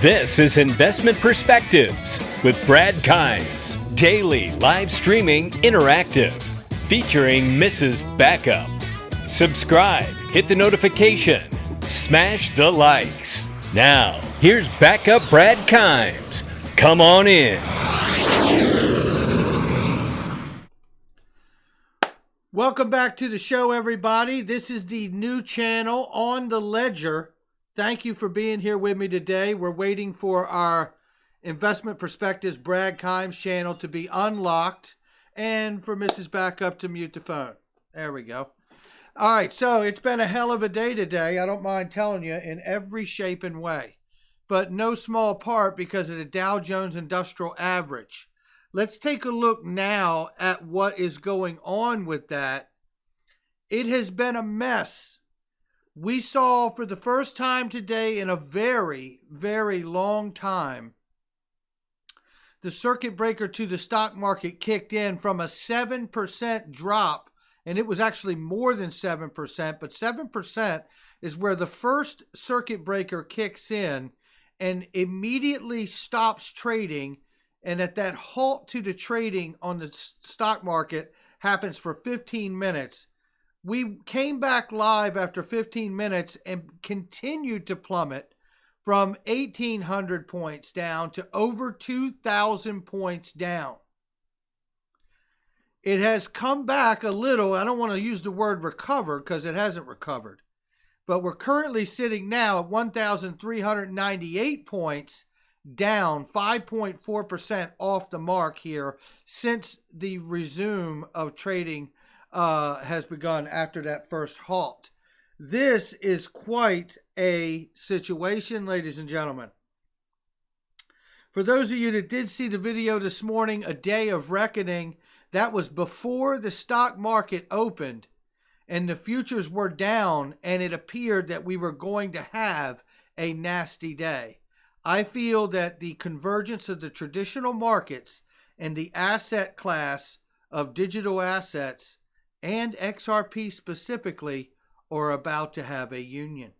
This is Investment Perspectives with Brad Kimes. Daily live streaming interactive. Featuring Mrs. Backup. Subscribe, hit the notification, smash the likes. Now, here's Backup Brad Kimes. Come on in. Welcome back to the show, everybody. This is the new channel on the Ledger. Thank you for being here with me today. We're waiting for our Investment Perspectives Brad Kimes channel to be unlocked and for Mrs. Backup to mute the phone. There we go. All right, so it's been a hell of a day today. I don't mind telling you, in every shape and way, but no small part because of the Dow Jones Industrial Average. Let's take a look now at what is going on with that. It has been a mess. We saw for the first time today in a very, very long time, the circuit breaker to the stock market kicked in from a 7% drop, and it was actually more than 7%, but 7% is where the first circuit breaker kicks in and immediately stops trading. And at that halt to the trading on the stock market happens for 15 minutes. We came back live after 15 minutes and continued to plummet from 1,800 points down to over 2,000 points down. It has come back a little. I don't want to use the word recover because it hasn't recovered. But we're currently sitting now at 1,398 points, down 5.4% off the mark here since the resume of trading has begun after that first halt. This is quite a situation, ladies and gentlemen. For those of you that did see the video this morning, A Day of Reckoning, that was before the stock market opened and the futures were down and it appeared that we were going to have a nasty day. I feel that the convergence of the traditional markets and the asset class of digital assets and XRP specifically are about to have a union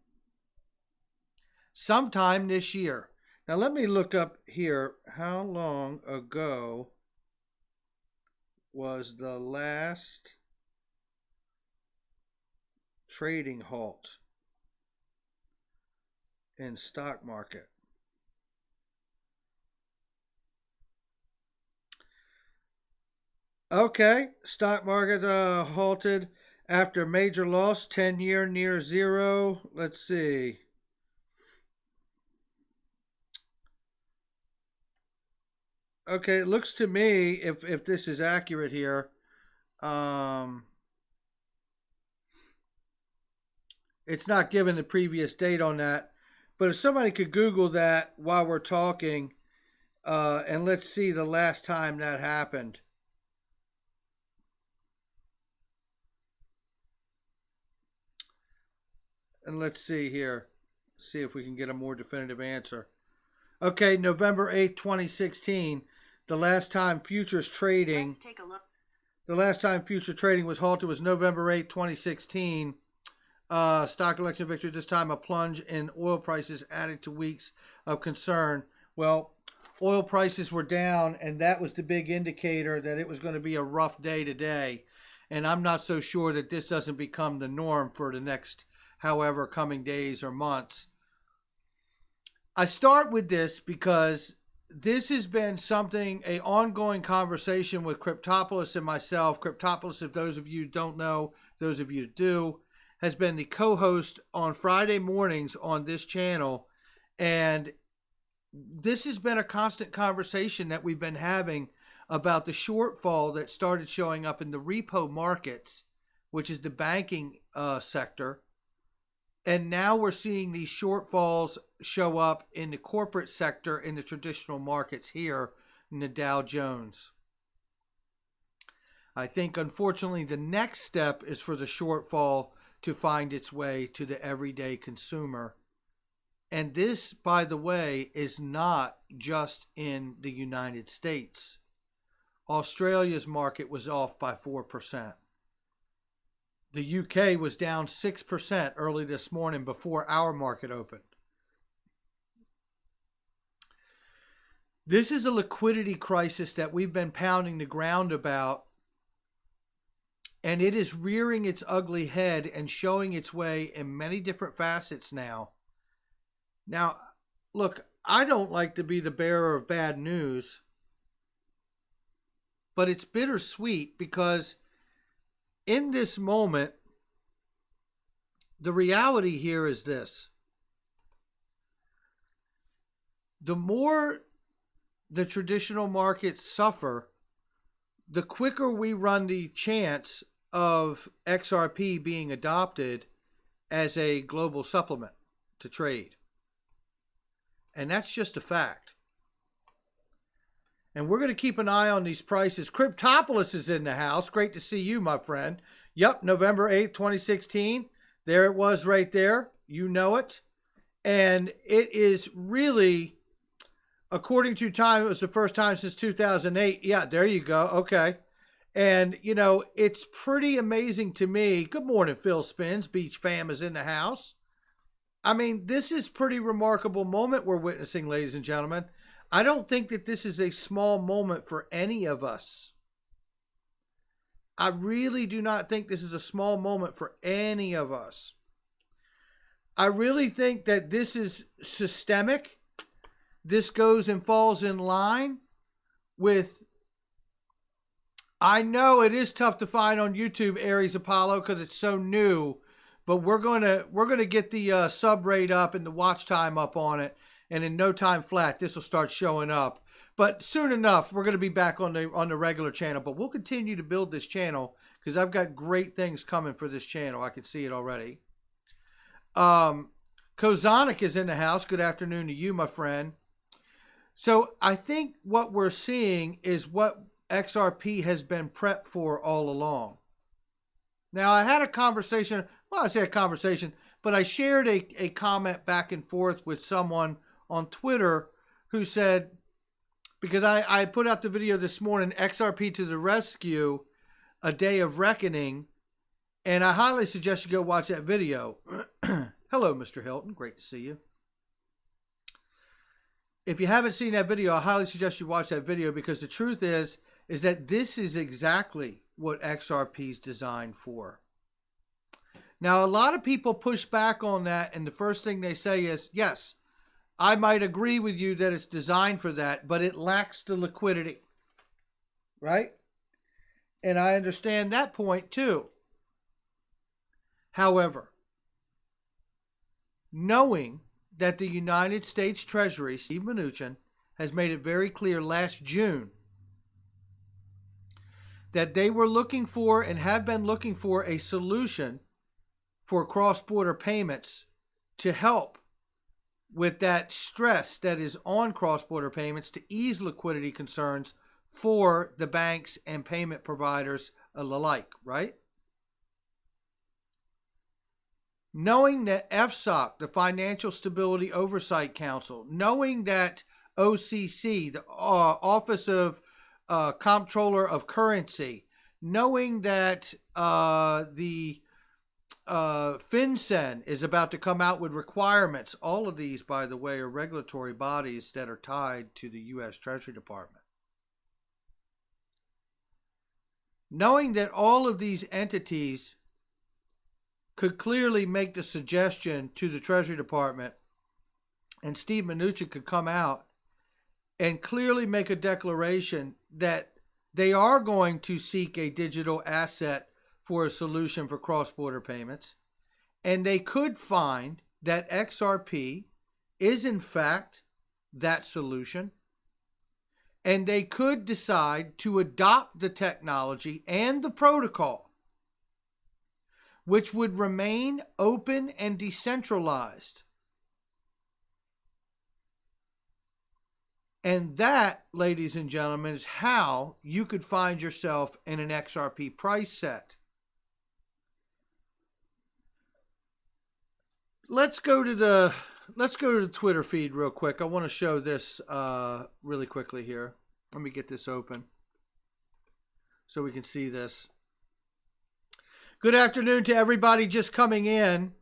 sometime this year. Now let me look up here how long ago was the last trading halt in stock market. Okay, stock market halted after major loss, 10-year near zero. Let's see. Okay, it looks to me, if this is accurate here, it's not given the previous date on that, but if somebody could Google that while we're talking, and let's see the last time that happened. And let's see here. See if we can get a more definitive answer. Okay, November 8th, 2016. The last time futures trading. Let's take a look. The last time future trading was halted was November 8th, 2016. Stock election victory. This time a plunge in oil prices added to weeks of concern. Well, oil prices were down, and that was the big indicator that it was going to be a rough day today. And I'm not so sure that this doesn't become the norm for the next however coming days or months. I start with this because this has been something, an ongoing conversation with Cryptopolis and myself. Cryptopolis, if those of you don't know, those of you do, has been the co-host on Friday mornings on this channel. And this has been a constant conversation that we've been having about the shortfall that started showing up in the repo markets, which is the banking sector. And now we're seeing these shortfalls show up in the corporate sector in the traditional markets here in the Dow Jones. I think, unfortunately, the next step is for the shortfall to find its way to the everyday consumer. And this, by the way, is not just in the United States. Australia's market was off by 4%. The UK was down 6% early this morning before our market opened. This is a liquidity crisis that we've been pounding the ground about, and it is rearing its ugly head and showing its way in many different facets now. Now, look, I don't like to be the bearer of bad news, but it's bittersweet because in this moment, the reality here is this. The more the traditional markets suffer, the quicker we run the chance of XRP being adopted as a global supplement to trade. And that's just a fact. And we're going to keep an eye on these prices. Cryptopolis is in the house. Great to see you, my friend. Yep, November 8th, 2016. There it was right there. You know it. And it is really, according to time, it was the first time since 2008. Yeah, there you go. Okay. And, you know, it's pretty amazing to me. Good morning, Phil Spins. Beach fam is in the house. I mean, this is pretty remarkable moment we're witnessing, ladies and gentlemen. I don't think that this is a small moment for any of us. I really do not think this is a small moment for any of us. I really think that this is systemic. This goes and falls in line with, I know it is tough to find on YouTube, Aries Apollo, because it's so new, but we're gonna get the sub rate up and the watch time up on it, and in no time flat, this will start showing up. But soon enough, we're going to be back on the regular channel. But we'll continue to build this channel because I've got great things coming for this channel. I can see it already. Kozonic is in the house. Good afternoon to you, my friend. So I think what we're seeing is what XRP has been prepped for all along. Now, I had a conversation. Well, I say a conversation, but I shared a comment back and forth with someone on Twitter who said, because I put out the video this morning, XRP to the rescue, a day of reckoning, and I highly suggest you go watch that video. Hello, Mr. Hilton. Great to see you. If you haven't seen that video, I highly suggest you watch that video because the truth is that this is exactly what XRP is designed for. Now, a lot of people push back on that, and the first thing they say is, yes, I might agree with you that it's designed for that, but it lacks the liquidity, right? And I understand that point too. However, knowing that the United States Treasury, Steve Mnuchin, has made it very clear last June that they were looking for and have been looking for a solution for cross-border payments to help with that stress that is on cross-border payments to ease liquidity concerns for the banks and payment providers alike, right? Knowing that FSOC, the Financial Stability Oversight Council, knowing that OCC, the Office of Comptroller of Currency, knowing that the FinCEN is about to come out with requirements. All of these, by the way, are regulatory bodies that are tied to the U.S. Treasury Department. Knowing that all of these entities could clearly make the suggestion to the Treasury Department, and Steve Mnuchin could come out and clearly make a declaration that they are going to seek a digital asset for a solution for cross-border payments, and they could find that XRP is in fact that solution, and they could decide to adopt the technology and the protocol, which would remain open and decentralized. And that, ladies and gentlemen, is how you could find yourself in an XRP price set. Let's go to the Twitter feed real quick. I want to show this really quickly here. Let me get this open so we can see this. Good afternoon to everybody just coming in.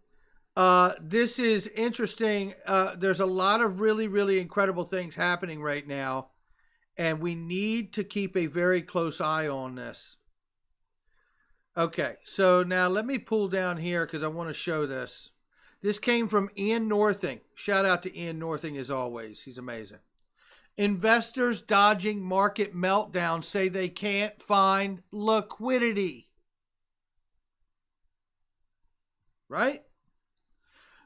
This is interesting. There's a lot of really, really incredible things happening right now. And we need to keep a very close eye on this. Okay, so now let me pull down here because I want to show this. This came from Ian Northing. Shout out to Ian Northing as always. He's amazing. Investors dodging market meltdown say they can't find liquidity. Right?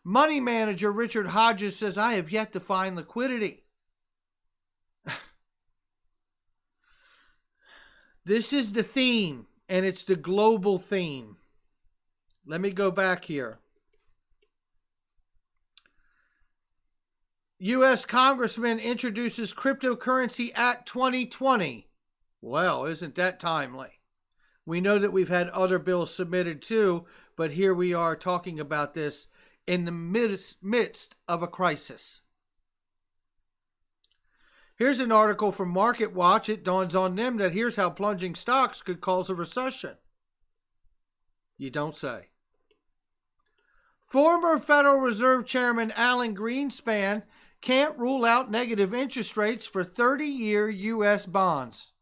Money manager Richard Hodges says, I have yet to find liquidity. This is the theme, and it's the global theme. Let me go back here. U.S. Congressman introduces Cryptocurrency Act 2020. Well, isn't that timely? We know that we've had other bills submitted too, but here we are talking about this in the midst of a crisis. Here's an article from Market Watch. It dawns on them that here's how plunging stocks could cause a recession. You don't say. Former Federal Reserve Chairman Alan Greenspan can't rule out negative interest rates for 30-year U.S. bonds.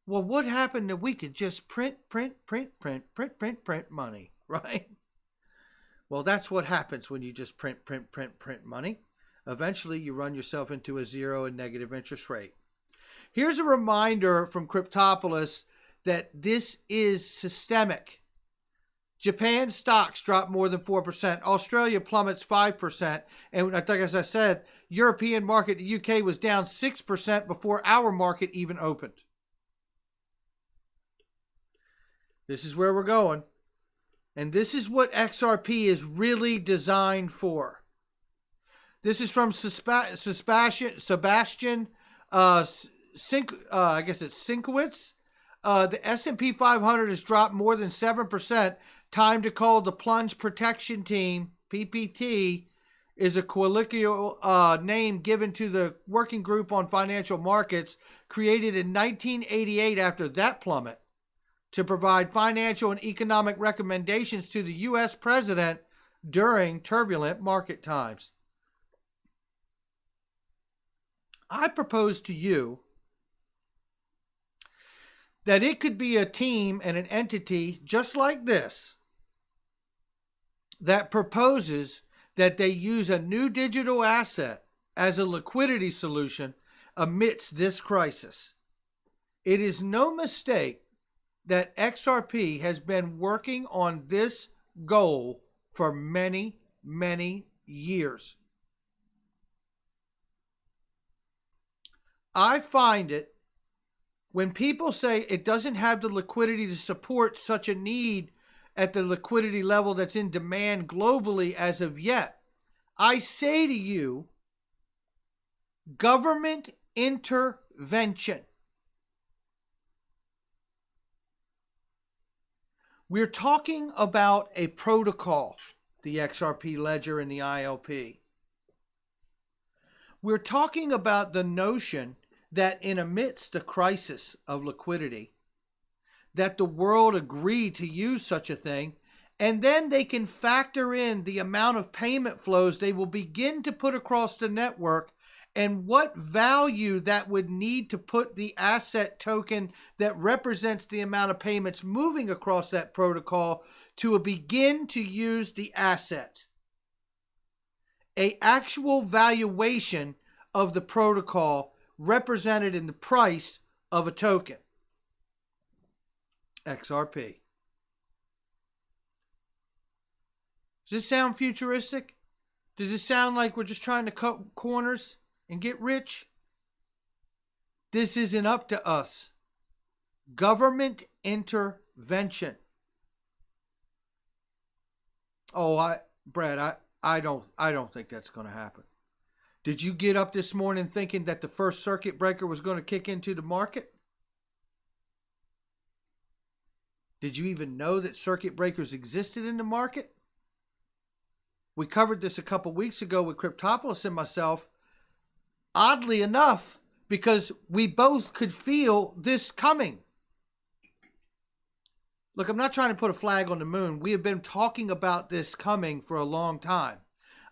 Well, what happened if we could just print money, right? Well, that's what happens when you just print money. Eventually, you run yourself into a zero and negative interest rate. Here's a reminder from Cryptopolis that this is systemic. Japan stocks drop more than 4%. Australia plummets 5%. And I think, as I said, European market, the UK, was down 6% before our market even opened. This is where we're going. And this is what XRP is really designed for. This is from Sebastian I guess it's Sinkowitz. The S&P 500 has dropped more than 7%. Time to call the Plunge Protection Team, PPT, is a colloquial name given to the Working Group on Financial Markets, created in 1988 after that plummet, to provide financial and economic recommendations to the U.S. president during turbulent market times. I propose to you that it could be a team and an entity just like this that proposes that they use a new digital asset as a liquidity solution amidst this crisis. It is no mistake that XRP has been working on this goal for many, many years. I find it when people say it doesn't have the liquidity to support such a need at the liquidity level that's in demand globally as of yet, I say to you, government intervention. We're talking about a protocol, the XRP ledger and the ILP. We're talking about the notion that in amidst a crisis of liquidity, that the world agreed to use such a thing, and then they can factor in the amount of payment flows they will begin to put across the network and what value that would need to put the asset token that represents the amount of payments moving across that protocol to begin to use the asset. An actual valuation of the protocol represented in the price of a token. XRP. Does this sound futuristic? Does this sound like we're just trying to cut corners and get rich? This isn't up to us. Government intervention. Oh, Brad, I don't think that's going to happen. Did you get up this morning thinking that the first circuit breaker was going to kick into the market? Did you even know that circuit breakers existed in the market? We covered this a couple weeks ago with Cryptopolis and myself. Oddly enough, because we both could feel this coming. Look, I'm not trying to put a flag on the moon. We have been talking about this coming for a long time.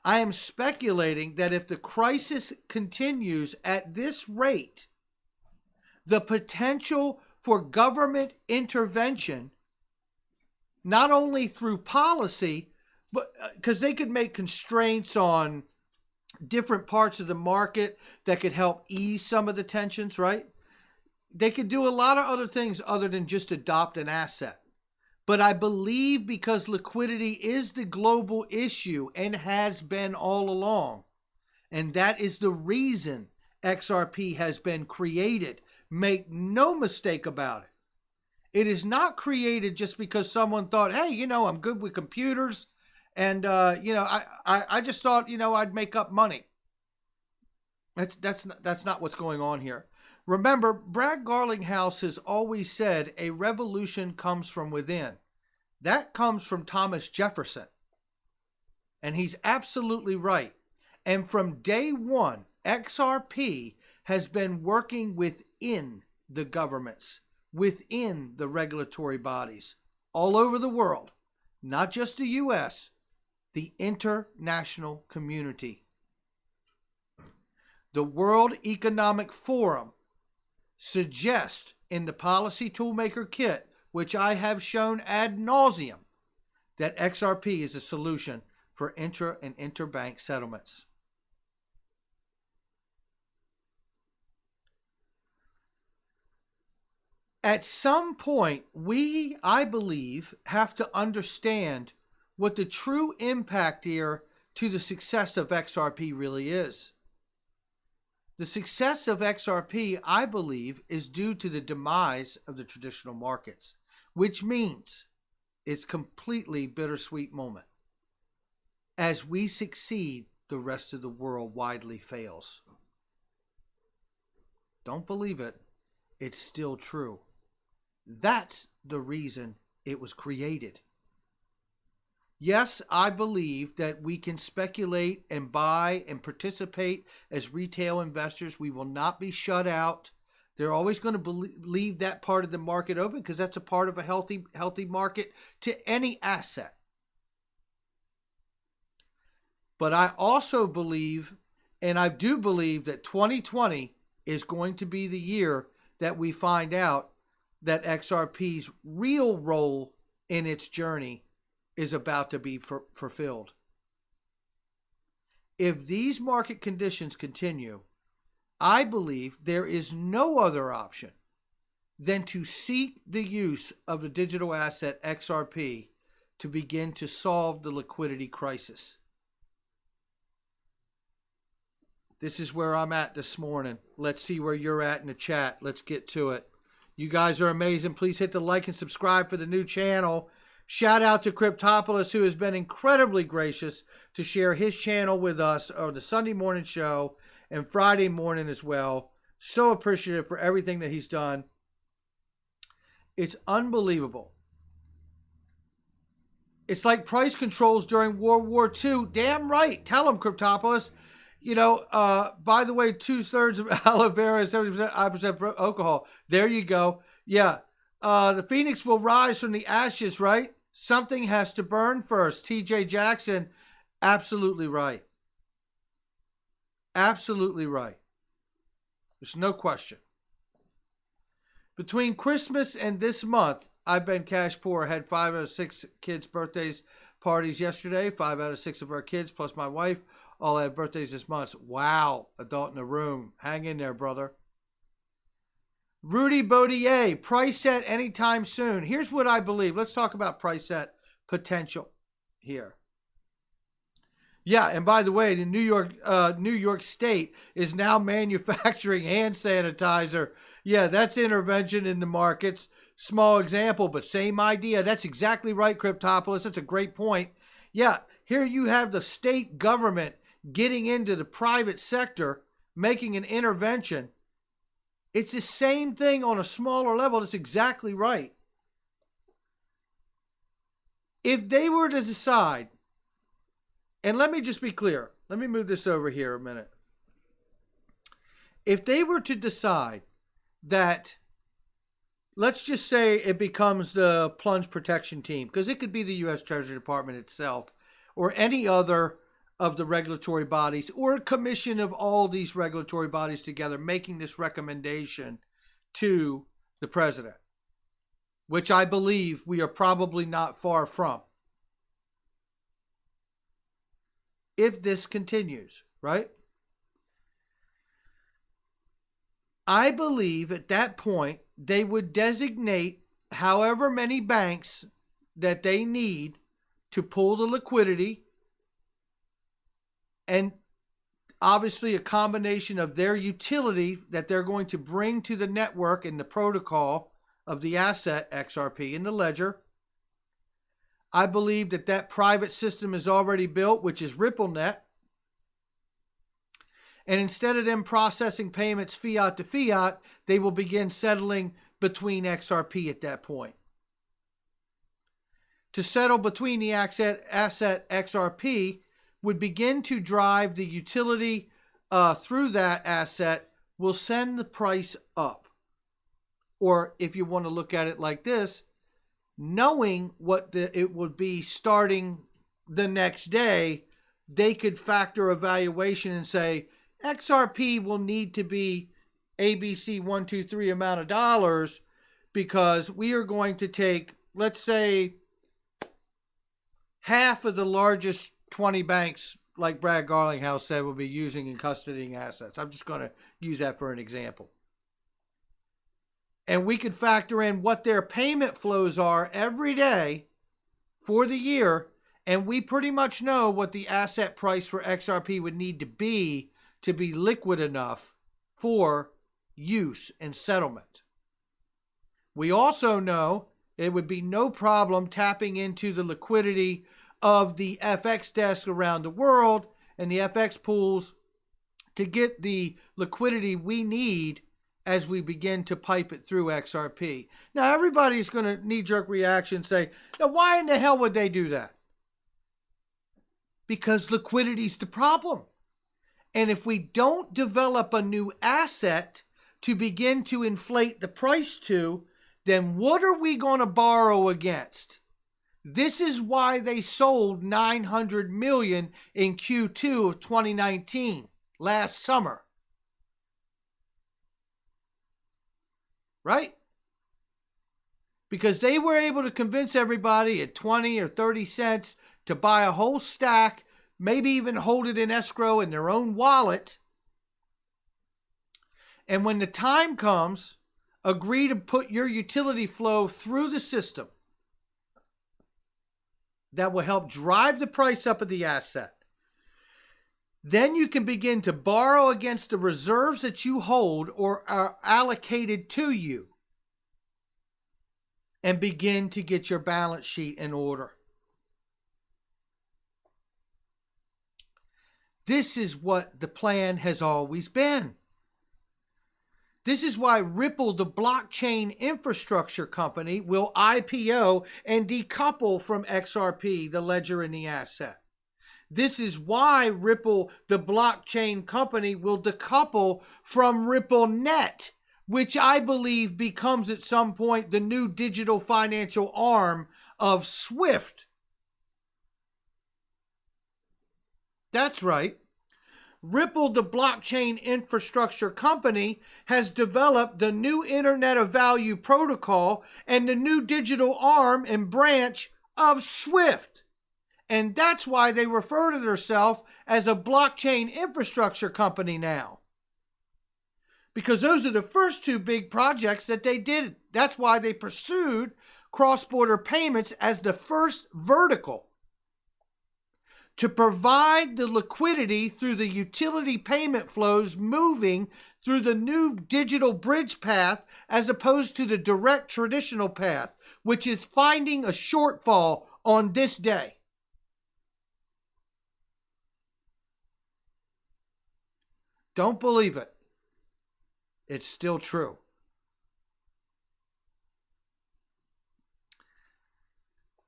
I am speculating that if the crisis continues at this rate, the potential for government intervention, not only through policy, but because they could make constraints on different parts of the market that could help ease some of the tensions, right? They could do a lot of other things other than just adopt an asset. But I believe because liquidity is the global issue and has been all along, and that is the reason XRP has been created. Make no mistake about it. It is not created just because someone thought, hey, I'm good with computers. And, I just thought, I'd make up money. That's not what's going on here. Remember, Brad Garlinghouse has always said a revolution comes from within. That comes from Thomas Jefferson. And he's absolutely right. And from day one, XRP has been working within the governments, within the regulatory bodies, all over the world, not just the U.S., the international community. The World Economic Forum suggests in the Policy Toolmaker Kit, which I have shown ad nauseum, that XRP is a solution for intra and interbank settlements. At some point, I believe, have to understand what the true impact here to the success of XRP really is. The success of XRP, I believe, is due to the demise of the traditional markets, which means it's completely bittersweet moment. As we succeed, the rest of the world widely fails. Don't believe it. It's still true. That's the reason it was created. Yes, I believe that we can speculate and buy and participate as retail investors. We will not be shut out. They're always going to leave that part of the market open because that's a part of a healthy market to any asset. But I also believe, and I do believe, that 2020 is going to be the year that we find out that XRP's real role in its journey is about to be fulfilled. If these market conditions continue, I believe there is no other option than to seek the use of the digital asset XRP to begin to solve the liquidity crisis. This is where I'm at this morning. Let's see where you're at in the chat. Let's get to it. You guys are amazing. Please hit the like and subscribe for the new channel. Shout out to Cryptopolis, who has been incredibly gracious to share his channel with us on the Sunday morning show and Friday morning as well. So appreciative for everything that he's done. It's unbelievable. It's like price controls during World War II. Damn right. Tell him, Cryptopolis. By the way, 2/3 of aloe vera, 70% alcohol. There you go. Yeah. The phoenix will rise from the ashes, right? Something has to burn first. TJ Jackson, absolutely right. Absolutely right. There's no question. Between Christmas and this month, I've been cash poor. I had 5 out of 6 kids' birthdays parties yesterday. 5 out of 6 of our kids, plus my wife, all had birthdays this month. Wow. Adult in the room. Hang in there, brother. Rudy Baudier, price set anytime soon. Here's what I believe. Let's talk about price set potential here. Yeah, and by the way, the New York State is now manufacturing hand sanitizer. Yeah, that's intervention in the markets. Small example, but same idea. That's exactly right, Cryptopolis. That's a great point. Yeah, here you have the state government getting into the private sector, making an intervention. It's the same thing on a smaller level. That's exactly right. If they were to decide, and let me just be clear. Let me move this over here a minute. If they were to decide that, let's just say it becomes the plunge protection team, because it could be the U.S. Treasury Department itself or any other of the regulatory bodies or a commission of all these regulatory bodies together making this recommendation to the president, which I believe we are probably not far from. If this continues, right? I believe at that point they would designate however many banks that they need to pull the liquidity, and obviously a combination of their utility that they're going to bring to the network and the protocol of the asset XRP in the ledger. I believe that that private system is already built, which is RippleNet. And instead of them processing payments fiat to fiat, they will begin settling between XRP at that point. To settle between the asset XRP would begin to drive the utility through that asset, will send the price up. Or if you want to look at it like this, knowing what it would be starting the next day, they could factor a valuation and say, XRP will need to be ABC 123 amount of dollars because we are going to take, let's say, half of the largest 20 banks, like Brad Garlinghouse said, will be using and custodying assets. I'm just going to use that for an example. And we could factor in what their payment flows are every day for the year, and we pretty much know what the asset price for XRP would need to be liquid enough for use and settlement. We also know it would be no problem tapping into the liquidity of the FX desk around the world and the FX pools to get the liquidity we need as we begin to pipe it through XRP. Now, everybody's going to knee-jerk reaction and say, now, why in the hell would they do that? Because liquidity's the problem. And if we don't develop a new asset to begin to inflate the price to, then what are we going to borrow against? This is why they sold $900 million in Q2 of 2019, last summer. Right? Because they were able to convince everybody at 20 or 30 cents to buy a whole stack, maybe even hold it in escrow in their own wallet. And when the time comes, agree to put your utility flow through the system. That will help drive the price up of the asset. Then you can begin to borrow against the reserves that you hold or are allocated to you and begin to get your balance sheet in order. This is what the plan has always been. This is why Ripple, the blockchain infrastructure company, will IPO and decouple from XRP, the ledger and the asset. This is why Ripple, the blockchain company, will decouple from RippleNet, which I believe becomes at some point the new digital financial arm of SWIFT. That's right. Ripple, the blockchain infrastructure company, has developed the new Internet of Value protocol and the new digital arm and branch of SWIFT. And that's why they refer to themselves as a blockchain infrastructure company now. Because those are the first two big projects that they did. That's why they pursued cross-border payments as the first vertical. To provide the liquidity through the utility payment flows moving through the new digital bridge path as opposed to the direct traditional path, which is finding a shortfall on this day. Don't believe it. It's still true.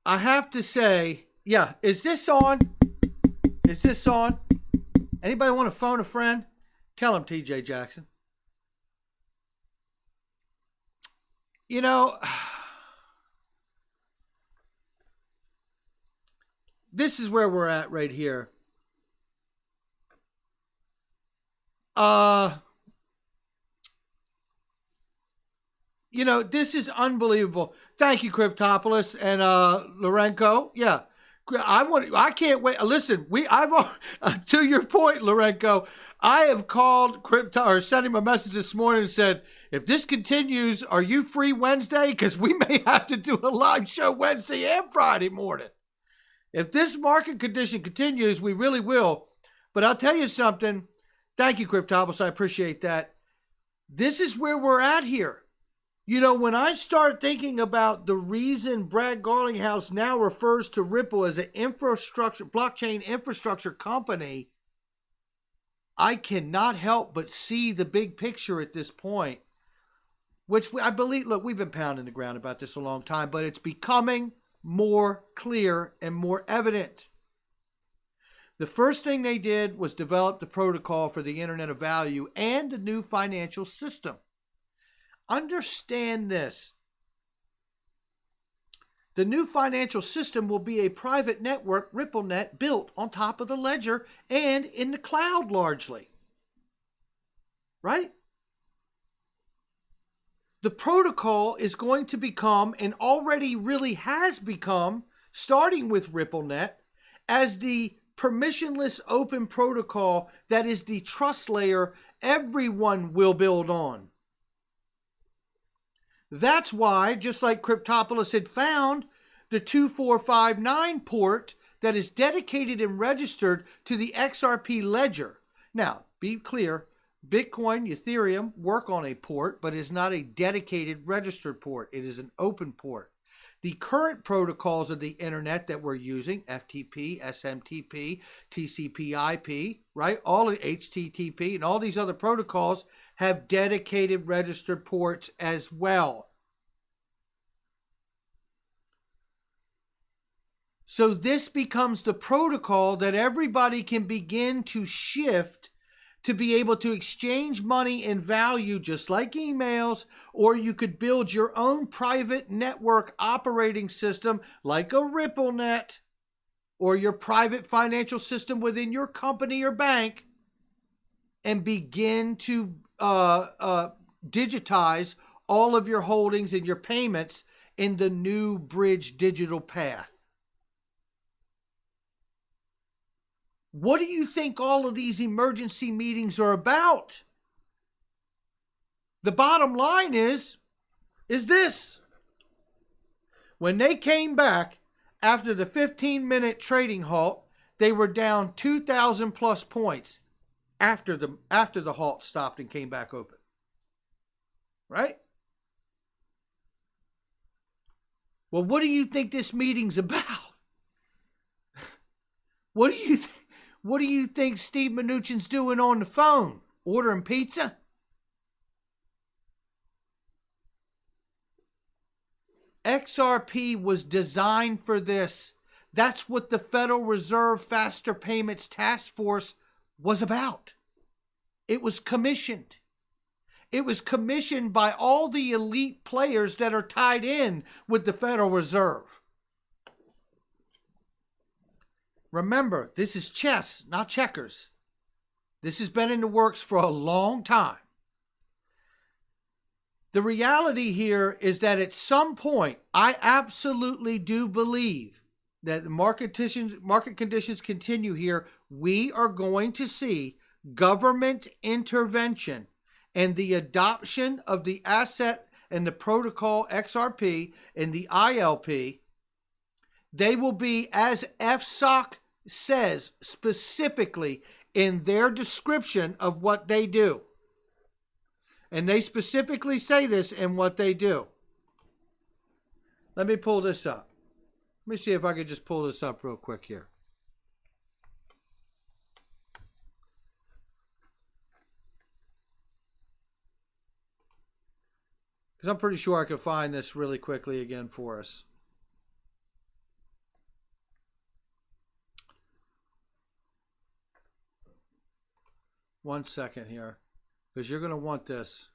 I have to say, yeah, is this on? Is this on? Anybody want to phone a friend? Tell him, TJ Jackson. You know, this is where we're at right here. you know, this is unbelievable. Thank you, Cryptopolis and Lorenko. Yeah, I can't wait. Listen, to your point, Lorenko. I have called Crypto or sent him a message this morning and said, if this continues, are you free Wednesday? Because we may have to do a live show Wednesday and Friday morning. If this market condition continues, we really will. But I'll tell you something. Thank you, Cryptopolis. I appreciate that. This is where we're at here. You know, when I start thinking about the reason Brad Garlinghouse now refers to Ripple as an blockchain infrastructure company, I cannot help but see the big picture at this point, which I believe, look, we've been pounding the ground about this a long time, but it's becoming more clear and more evident. The first thing they did was develop the protocol for the Internet of Value and a new financial system. Understand this. The new financial system will be a private network, RippleNet, built on top of the ledger and in the cloud largely. Right? The protocol is going to become, and already really has become, starting with RippleNet, as the permissionless open protocol that is the trust layer everyone will build on. That's why, just like Cryptopolis had found, the 2459 port that is dedicated and registered to the XRP ledger. Now, be clear, Bitcoin, Ethereum work on a port, but it is not a dedicated registered port. It is an open port. The current protocols of the internet that we're using, FTP, SMTP, TCP/IP, right? All of HTTP and all these other protocols have dedicated registered ports as well. So this becomes the protocol that everybody can begin to shift to be able to exchange money and value just like emails, or you could build your own private network operating system like a RippleNet, or your private financial system within your company or bank, and begin to digitize all of your holdings and your payments in the new bridge digital path. What do you think all of these emergency meetings are about? The bottom line is this. When they came back after the 15-minute trading halt, they were down 2,000 plus points after the halt stopped and came back open. Right? Well, what do you think this meeting's about? What do you think Steve Mnuchin's doing on the phone? Ordering pizza? XRP was designed for this. That's what the Federal Reserve Faster Payments Task Force was about. It was commissioned. It was commissioned by all the elite players that are tied in with the Federal Reserve. Remember, this is chess, not checkers. This has been in the works for a long time. The reality here is that at some point, I absolutely do believe that the market conditions continue here. We are going to see government intervention and the adoption of the asset and the protocol XRP and the ILP. They will be, as FSOC says specifically in their description of what they do. And they specifically say this in what they do. Let me pull this up. Let me see if I could just pull this up real quick here. Because I'm pretty sure I can find this really quickly again for us. One second here, because you're going to want this.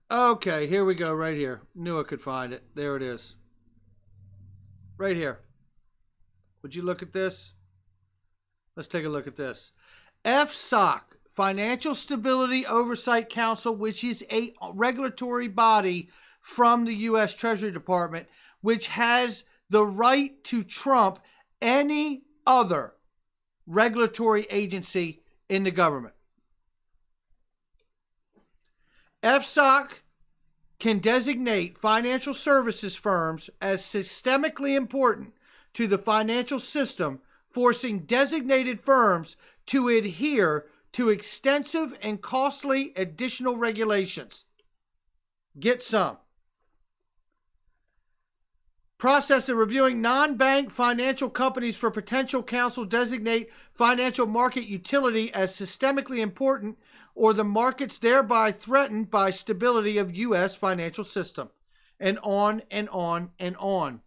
Okay, here we go, right here. Knew I could find it. There it is. Right here. Would you look at this? Let's take a look at this. FSOC, Financial Stability Oversight Council, which is a regulatory body from the U.S. Treasury Department, which has the right to trump any other regulatory agency in the government. FSOC can designate financial services firms as systemically important to the financial system, forcing designated firms to adhere to extensive and costly additional regulations. Get some. Process of reviewing non-bank financial companies for potential counsel designate financial market utility as systemically important or the markets thereby threatened by stability of U.S. financial system. And on and on and on.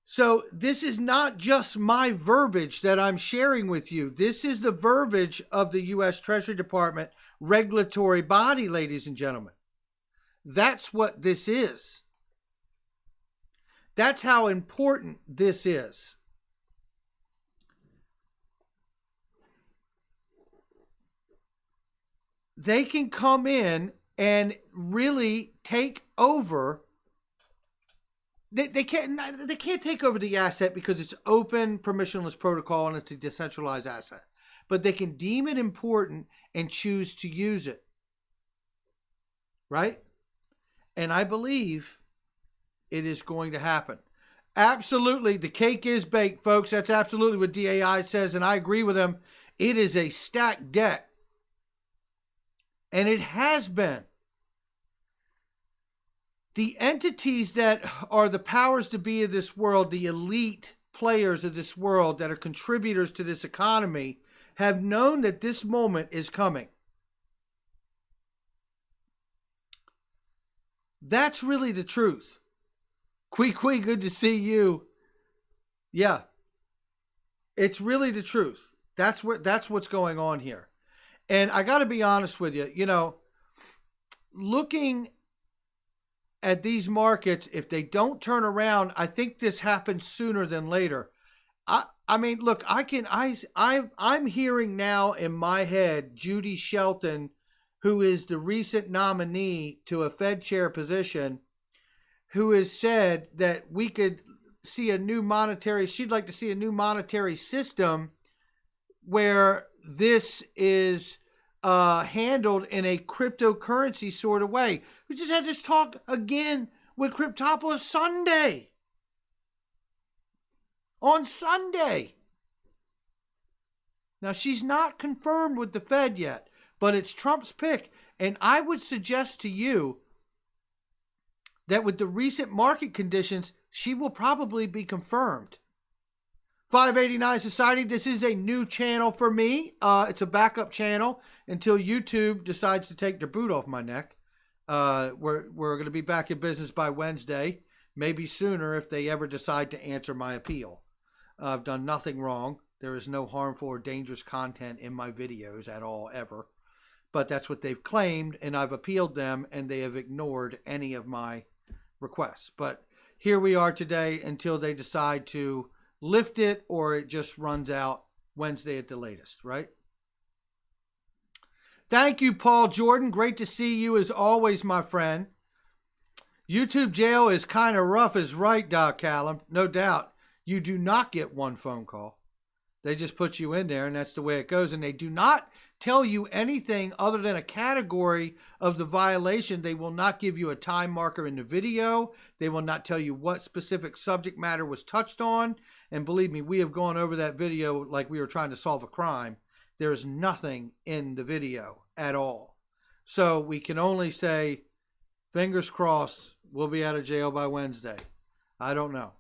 So this is not just my verbiage that I'm sharing with you. This is the verbiage of the U.S. Treasury Department regulatory body, ladies and gentlemen. That's what this is. That's how important this is. They can come in and really take over. They can't take over the asset because it's open, permissionless protocol and it's a decentralized asset. But they can deem it important and choose to use it. Right? And I believe it is going to happen. Absolutely. The cake is baked, folks. That's absolutely what DAI says, and I agree with him. It is a stacked deck. And it has been. The entities that are the powers to be of this world, the elite players of this world that are contributors to this economy, have known that this moment is coming. That's really the truth. Kui, good to see you. Yeah. It's really the truth. That's what's going on here. And I got to be honest with you, looking at these markets, if they don't turn around, I think this happens sooner than later. I mean, look, I'm hearing now in my head Judy Shelton, who is the recent nominee to a Fed chair position, who has said that we could see she'd like to see a new monetary system where this is handled in a cryptocurrency sort of way. We just had this talk again with Cryptopolis Sunday. On Sunday. Now, she's not confirmed with the Fed yet, but it's Trump's pick. And I would suggest to you that with the recent market conditions, she will probably be confirmed. 589 Society, this is a new channel for me. It's a backup channel until YouTube decides to take their boot off my neck. We're going to be back in business by Wednesday, maybe sooner if they ever decide to answer my appeal. I've done nothing wrong. There is no harmful or dangerous content in my videos at all, ever. But that's what they've claimed, and I've appealed them, and they have ignored any of my requests. But here we are today until they decide to lift it or it just runs out Wednesday at the latest, right? Thank you, Paul Jordan. Great to see you as always, my friend. YouTube jail is kind of rough is right, Doc Callum. No doubt. You do not get one phone call. They just put you in there, and that's the way it goes. And they do not tell you anything other than a category of the violation. They will not give you a time marker in the video. They will not tell you what specific subject matter was touched on. And believe me, we have gone over that video like we were trying to solve a crime. There is nothing in the video at all. So we can only say, fingers crossed, we'll be out of jail by Wednesday. I don't know.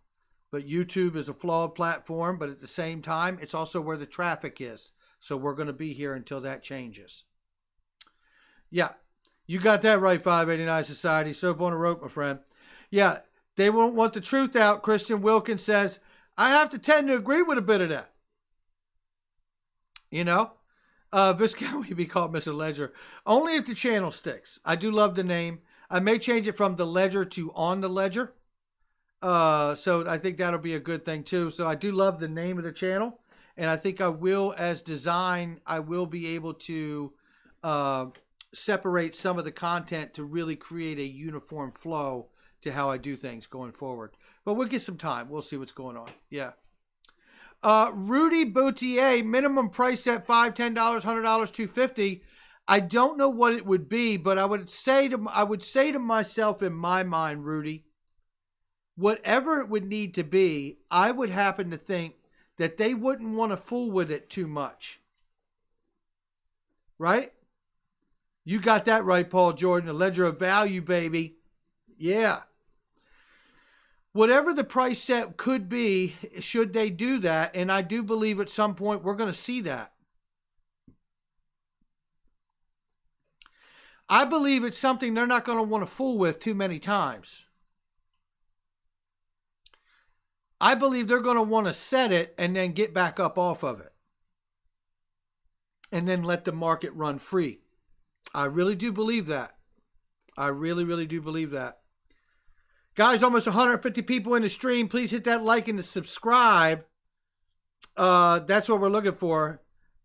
But YouTube is a flawed platform, but at the same time, it's also where the traffic is. So we're going to be here until that changes. Yeah, you got that right, 589 Society. Soap on a rope, my friend. Yeah, they won't want the truth out. Christian Wilkins says, I have to tend to agree with a bit of that. Viscount will be called Mr. Ledger. Only if the channel sticks. I do love the name. I may change it from the Ledger to On the Ledger. So I think that'll be a good thing too. So I do love the name of the channel. And I think I will, as design, I will be able to separate some of the content to really create a uniform flow to how I do things going forward. But we'll get some time. We'll see what's going on. Yeah. Rudy Boutier, minimum price set $5, $10, $100, $250. I don't know what it would be, but I would say to myself in my mind, Rudy, whatever it would need to be, I would happen to think that they wouldn't want to fool with it too much. Right? You got that right, Paul Jordan. A ledger of value, baby. Yeah. Whatever the price set could be, should they do that, and I do believe at some point we're going to see that. I believe it's something they're not going to want to fool with too many times. I believe they're going to want to set it and then get back up off of it. And then let the market run free. I really do believe that. I really, really do believe that. Guys, almost 150 people in the stream. Please hit that like and the subscribe. That's what we're looking for.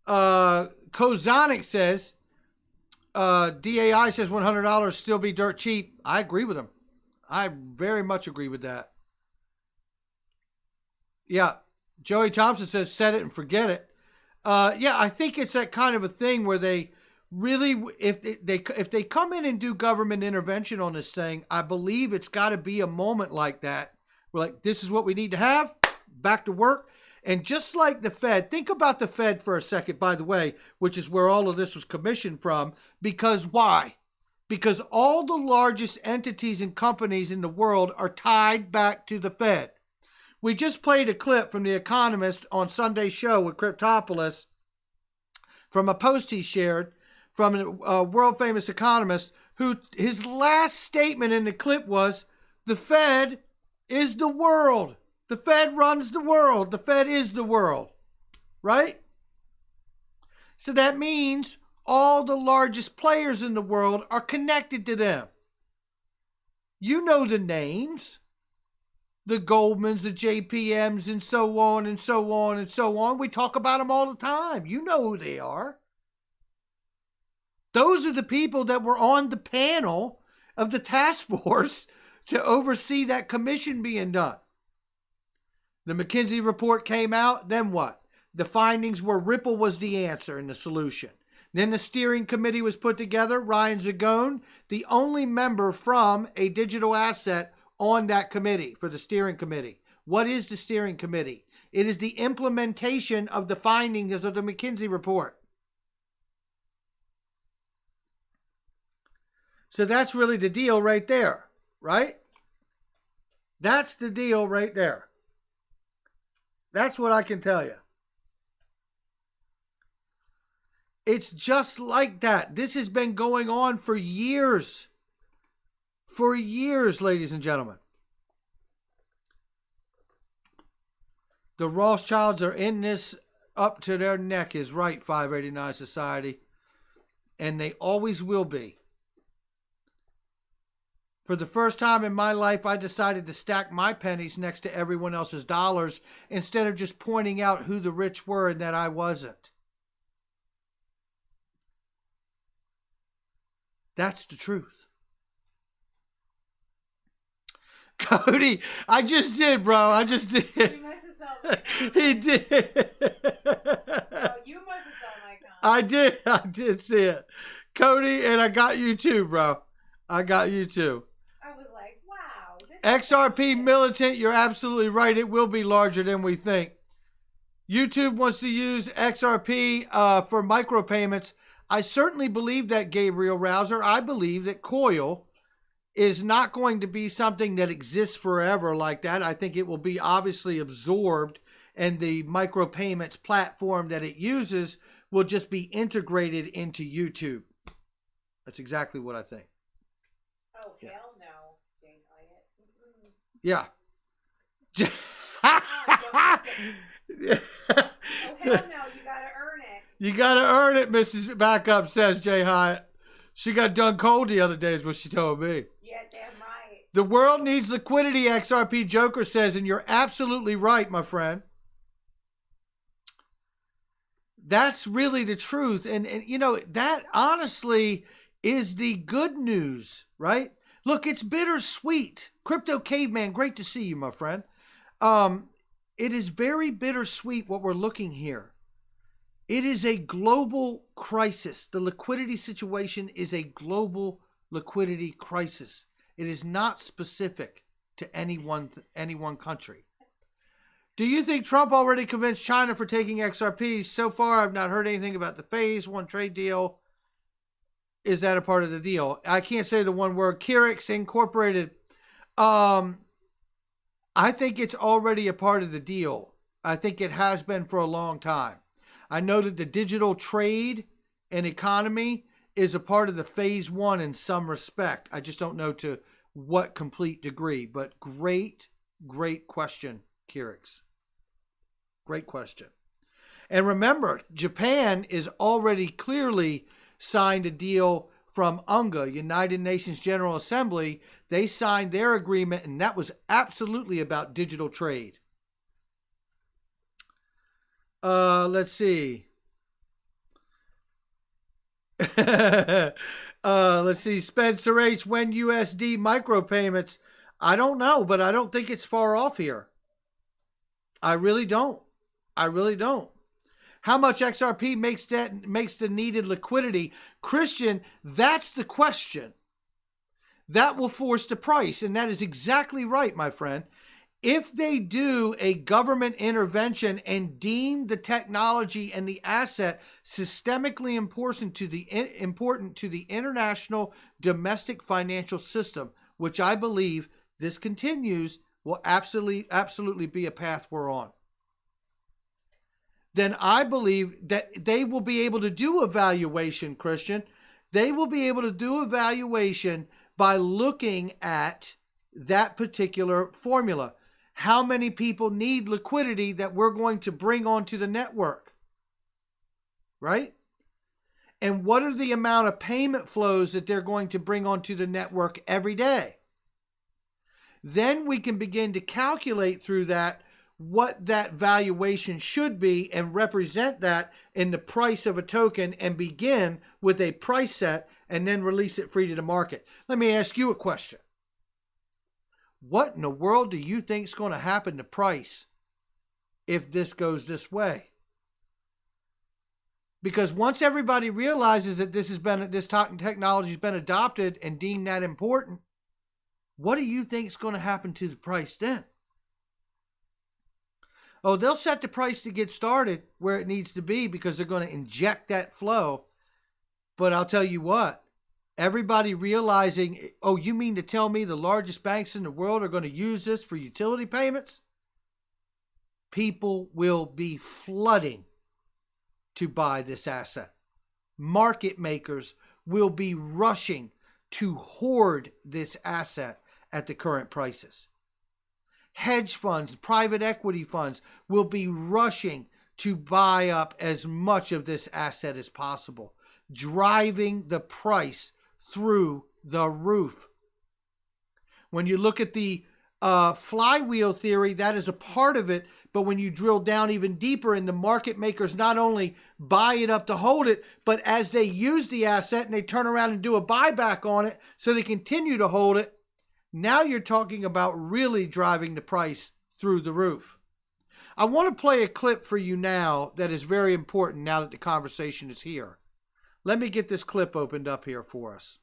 Kozonic says, DAI says $100 still be dirt cheap. I agree with him. I very much agree with that. Yeah. Joey Thompson says, set it and forget it. Yeah, I think it's that kind of a thing where they really, if they come in and do government intervention on this thing, I believe it's got to be a moment like that. We're like, this is what we need to have. Back to work. And just like the Fed, think about the Fed for a second, by the way, which is where all of this was commissioned from. Because why? Because all the largest entities and companies in the world are tied back to the Fed. We just played a clip from The Economist on Sunday's show with Cryptopolis from a post he shared from a world-famous economist who his last statement in the clip was, the Fed is the world. The Fed runs the world. The Fed is the world. Right? So that means all the largest players in the world are connected to them. You know the names. The Goldmans, the JPMs, and so on and so on and so on. We talk about them all the time. You know who they are. Those are the people that were on the panel of the task force to oversee that commission being done. The McKinsey report came out. Then what? The findings were Ripple was the answer and the solution. Then the steering committee was put together. Ryan Zagone, the only member from a digital asset on that committee for the steering committee. What is the steering committee? It is the implementation of the findings of the McKinsey report. So that's really the deal right there, right? That's the deal right there. That's what I can tell you. It's just like that. This has been going on for years. For years, ladies and gentlemen. The Rothschilds are in this up to their neck is right, 589 Society. And they always will be. For the first time in my life, I decided to stack my pennies next to everyone else's dollars instead of just pointing out who the rich were and that I wasn't. That's the truth. Cody, I just did, bro. I just did. You must have saw my He did. Oh, you must have saw my comment. I did see it. Cody, and I got you too, bro. I got you too. I was like, wow. XRP militant, you're absolutely right. It will be larger than we think. YouTube wants to use XRP for micropayments. I certainly believe that, Gabriel Rouser. I believe that Coil is not going to be something that exists forever like that. I think it will be obviously absorbed, and the micropayments platform that it uses will just be integrated into YouTube. That's exactly what I think. Oh, Yeah. hell no, Jane Hyatt. Yeah. Oh, hell no, you gotta earn it. You got to earn it, Mrs. Backup, says Jay Hyatt. She got done cold the other day is what she told me. Yeah, damn right. The world needs liquidity, XRP Joker says, and you're absolutely right, my friend. That's really the truth. And you know, that honestly is the good news, right? Look, it's bittersweet. Crypto Caveman, great to see you, my friend. It is very bittersweet what we're looking here. It is a global crisis. The liquidity situation is a global liquidity crisis. It is not specific to any one country. Do you think Trump already convinced China for taking XRP? So far, I've not heard anything about the phase one trade deal. Is that a part of the deal? I can't say the one word. Kirix Incorporated. I think it's already a part of the deal. I think it has been for a long time. I know that the digital trade and economy is a part of the phase one in some respect. I just don't know to what complete degree. But great question, Kirix. Great question. And remember, Japan is already clearly signed a deal from UNGA, United Nations General Assembly. They signed their agreement, and that was absolutely about digital trade. Let's see. Let's see. Spencer H. When USD micropayments? I don't know, but I don't think it's far off here. I really don't. How much XRP makes the needed liquidity? Christian, that's the question. That will force the price, and that is exactly right, my friend. If they do a government intervention and deem the technology and the asset systemically important to the international domestic financial system, which I believe this continues, will absolutely be a path we're on, then I believe that they will be able to do evaluation, Christian. They will be able to do evaluation by looking at that particular formula. How many people need liquidity that we're going to bring onto the network, right? And what are the amount of payment flows that they're going to bring onto the network every day? Then we can begin to calculate through that what that valuation should be and represent that in the price of a token and begin with a price set and then release it free to the market. Let me ask you a question. What in the world do you think is going to happen to price if this goes this way? Because once everybody realizes that this technology has been adopted and deemed that important, what do you think is going to happen to the price then? Oh, they'll set the price to get started where it needs to be because they're going to inject that flow. But I'll tell you what, everybody realizing, oh, you mean to tell me the largest banks in the world are going to use this for utility payments? People will be flooding to buy this asset. Market makers will be rushing to hoard this asset at the current prices. Hedge funds, private equity funds will be rushing to buy up as much of this asset as possible, driving the price through the roof. When you look at the flywheel theory, that is a part of it. But when you drill down even deeper and the market makers not only buy it up to hold it, but as they use the asset and they turn around and do a buyback on it so they continue to hold it, now you're talking about really driving the price through the roof. I want to play a clip for you now that is very important now that the conversation is here. Let me get this clip opened up here for us.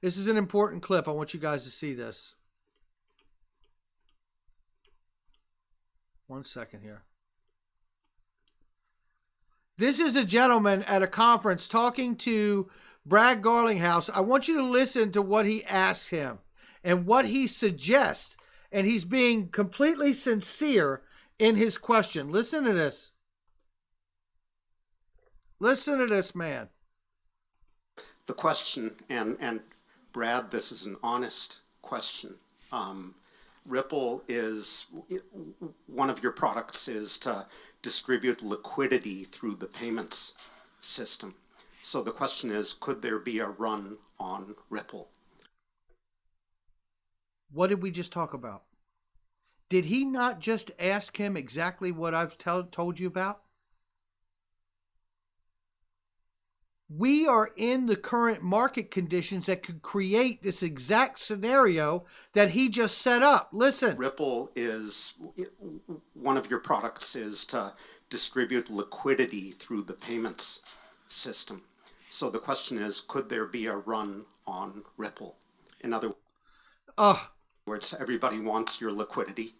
This is an important clip. I want you guys to see this. One second here. This is a gentleman at a conference talking to Brad Garlinghouse. I want you to listen to what he asks him and what he suggests. And he's being completely sincere in his question. Listen to this. Listen to this, man. The question, and Brad, this is an honest question. Ripple is, one of your products is to distribute liquidity through the payments system. So the question is, could there be a run on Ripple? What did we just talk about? Did he not just ask him exactly what I've told you about? We are in the current market conditions that could create this exact scenario that he just set up. Listen. Ripple is, one of your products is to distribute liquidity through the payments system. So the question is, could there be a run on Ripple? In other words, everybody wants your liquidity.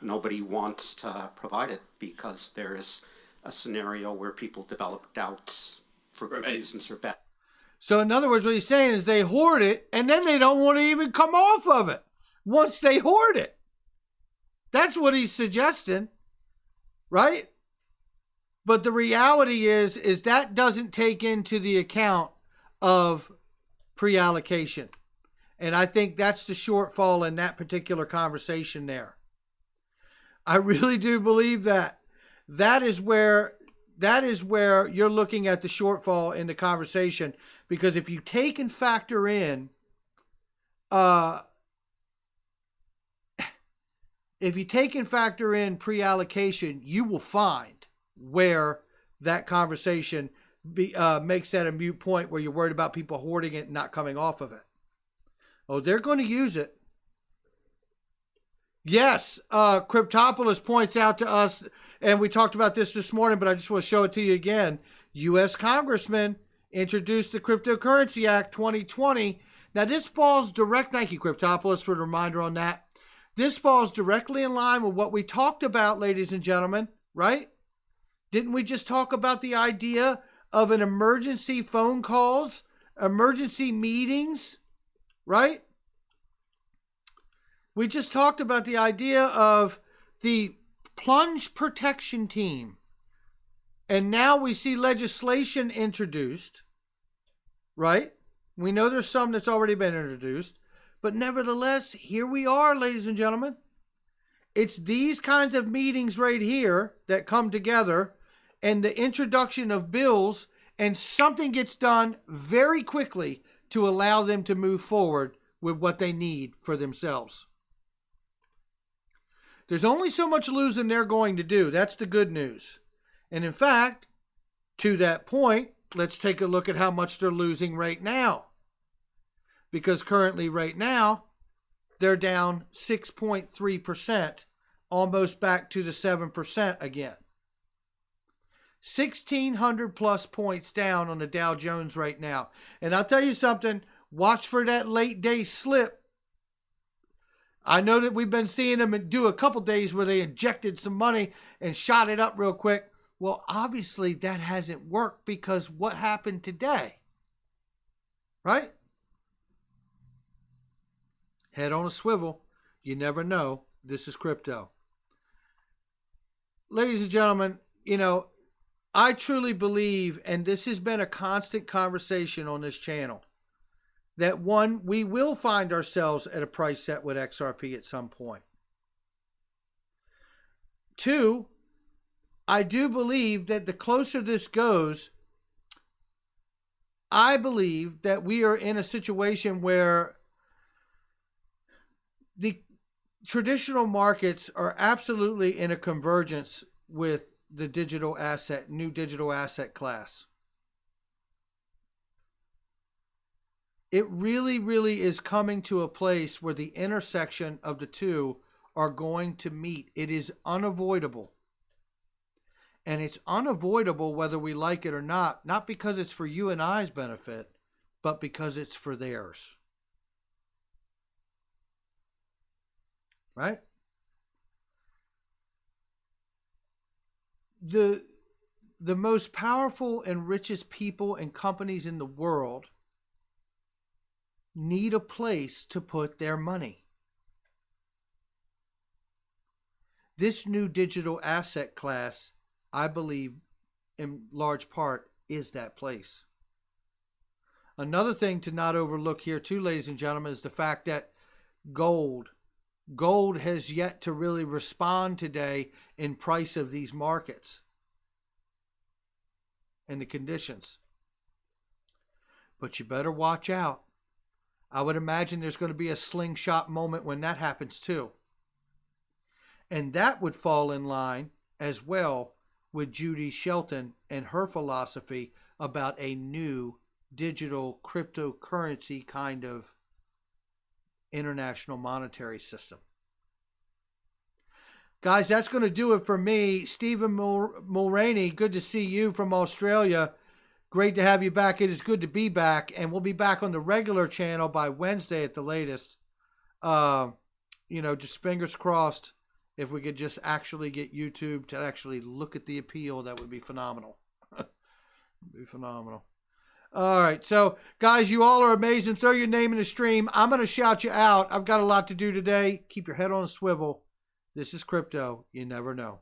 Nobody wants to provide it because there is a scenario where people develop doubts for good reasons or bad. So in other words, what he's saying is they hoard it and then they don't want to even come off of it once they hoard it. That's what he's suggesting, right? But the reality is that doesn't take into the account of pre-allocation. And I think that's the shortfall in that particular conversation there. I really do believe that. That is where you're looking at the shortfall in the conversation, because if you take and factor in pre-allocation, you will find where that conversation makes that a moot point, where you're worried about people hoarding it and not coming off of it. Oh, they're going to use it. Yes, Cryptopolis points out to us, and we talked about this morning, but I just want to show it to you again. U.S. Congressman introduced the Cryptocurrency Act 2020. Now, this falls thank you, Cryptopolis, for the reminder on that. This falls directly in line with what we talked about, ladies and gentlemen, right? Didn't we just talk about the idea of an emergency phone calls, emergency meetings, right? We just talked about the idea of the plunge protection team. And now we see legislation introduced, right? We know there's some that's already been introduced. But nevertheless, here we are, ladies and gentlemen. It's these kinds of meetings right here that come together, and the introduction of bills, and something gets done very quickly to allow them to move forward with what they need for themselves. There's only so much losing they're going to do. That's the good news. And in fact, to that point, let's take a look at how much they're losing right now. Because currently right now, they're down 6.3%, almost back to the 7% again. 1,600 plus points down on the Dow Jones right now. And I'll tell you something, watch for that late day slip. I know that we've been seeing them do a couple days where they injected some money and shot it up real quick. Well, obviously that hasn't worked, because what happened today? Right? Head on a swivel. You never know. This is crypto. Ladies and gentlemen, I truly believe, and this has been a constant conversation on this channel, that one, we will find ourselves at a price set with XRP at some point. Two, I do believe that the closer this goes, I believe that we are in a situation where the traditional markets are absolutely in a convergence with the new digital asset class. It really, really is coming to a place where the intersection of the two are going to meet. It is unavoidable. And it's unavoidable whether we like it or not because it's for you and I's benefit, but because it's for theirs. Right? The most powerful and richest people and companies in the world need a place to put their money. This new digital asset class, I believe, in large part, is that place. Another thing to not overlook here too, ladies and gentlemen, is the fact that gold has yet to really respond today in price of these markets. and the conditions. But you better watch out. I would imagine there's going to be a slingshot moment when that happens too. And that would fall in line as well with Judy Shelton and her philosophy about a new digital cryptocurrency kind of international monetary system. Guys, that's going to do it for me. Stephen Mulroney, good to see you from Australia. Great to have you back. It is good to be back. And we'll be back on the regular channel by Wednesday at the latest. Just fingers crossed. If we could just actually get YouTube to actually look at the appeal, that would be phenomenal. Be phenomenal. All right. So, guys, you all are amazing. Throw your name in the stream. I'm going to shout you out. I've got a lot to do today. Keep your head on a swivel. This is crypto. You never know.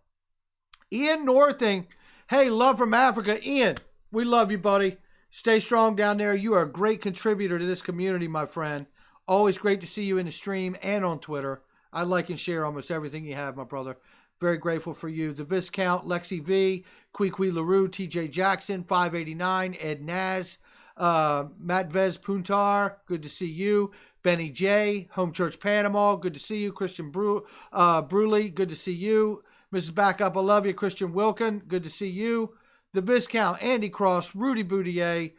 Ian Northing. Hey, love from Africa. Ian, we love you, buddy. Stay strong down there. You are a great contributor to this community, my friend. Always great to see you in the stream and on Twitter. I like and share almost everything you have, my brother. Very grateful for you. The Viscount, Lexi V, Kwee LaRue, TJ Jackson, 589, Ed Naz, Matt Vez Puntar, good to see you. Benny J, Home Church Panama, good to see you. Christian Bruley, good to see you. Mrs. Backup, I love you. Christian Wilkin, good to see you. The Viscount, Andy Cross, Rudy Boudier,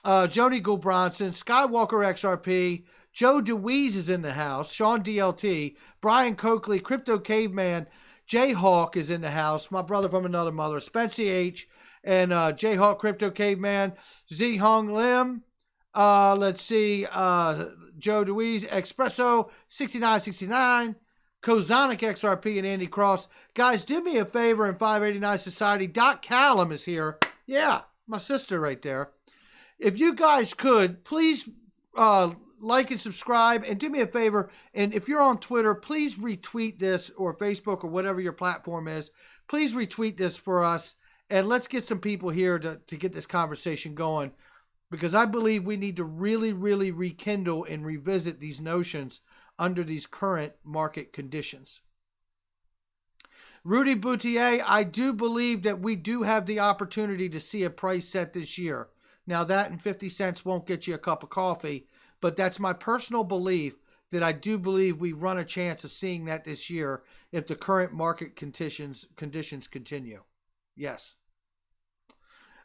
Joni Gould-Bronson, Skywalker XRP, Joe DeWeese is in the house. Sean DLT. Brian Coakley. Crypto Caveman. Jayhawk is in the house. My brother from another mother. Spency H. And Jayhawk Crypto Caveman. Z Hong Lim. Let's see. Joe DeWeese. Espresso 6969. Kozonic XRP and Andy Cross. Guys, do me a favor in 589 Society. Doc Callum is here. Yeah, my sister right there. If you guys could, please... like and subscribe, and do me a favor, and if you're on Twitter, please retweet this, or Facebook, or whatever your platform is. Please retweet this for us, and let's get some people here to get this conversation going, because I believe we need to really, really rekindle and revisit these notions under these current market conditions. Rudy Boutier, I do believe that we do have the opportunity to see a price set this year. Now, that and 50 cents won't get you a cup of coffee, but that's my personal belief, that I do believe we run a chance of seeing that this year if the current market conditions continue. Yes.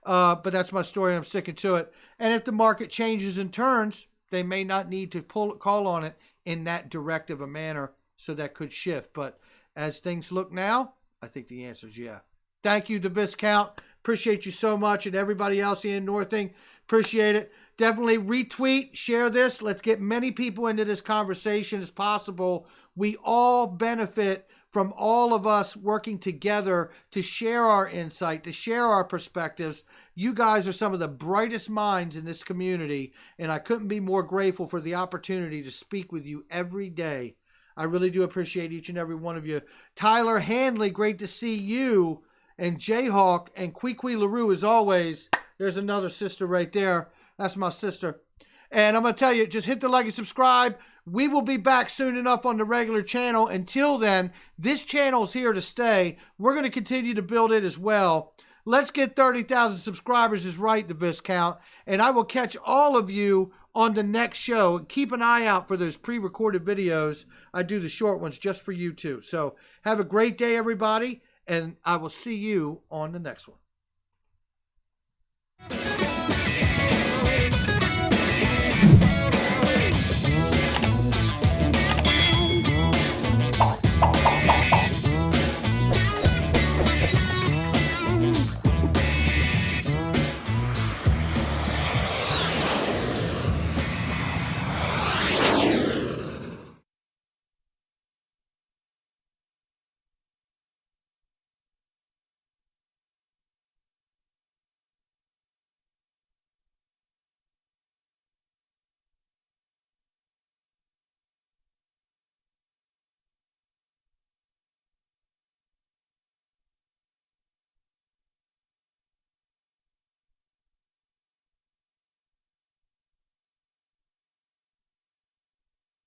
But that's my story. I'm sticking to it. And if the market changes and turns, they may not need to call on it in that direct of a manner, so that could shift. But as things look now, I think the answer is yeah. Thank you, the Viscount. Appreciate you so much. And everybody else, Ian Northing, appreciate it. Definitely retweet, share this. Let's get many people into this conversation as possible. We all benefit from all of us working together to share our insight, to share our perspectives. You guys are some of the brightest minds in this community, and I couldn't be more grateful for the opportunity to speak with you every day. I really do appreciate each and every one of you. Tyler Handley, great to see you. And Jayhawk and Kwee LaRue, as always. There's another sister right there. That's my sister. And I'm going to tell you, just hit the like and subscribe. We will be back soon enough on the regular channel. Until then, this channel is here to stay. We're going to continue to build it as well. Let's get 30,000 subscribers is right, the Viscount. And I will catch all of you on the next show. Keep an eye out for those pre-recorded videos. I do the short ones just for you too. So have a great day, everybody. And I will see you on the next one.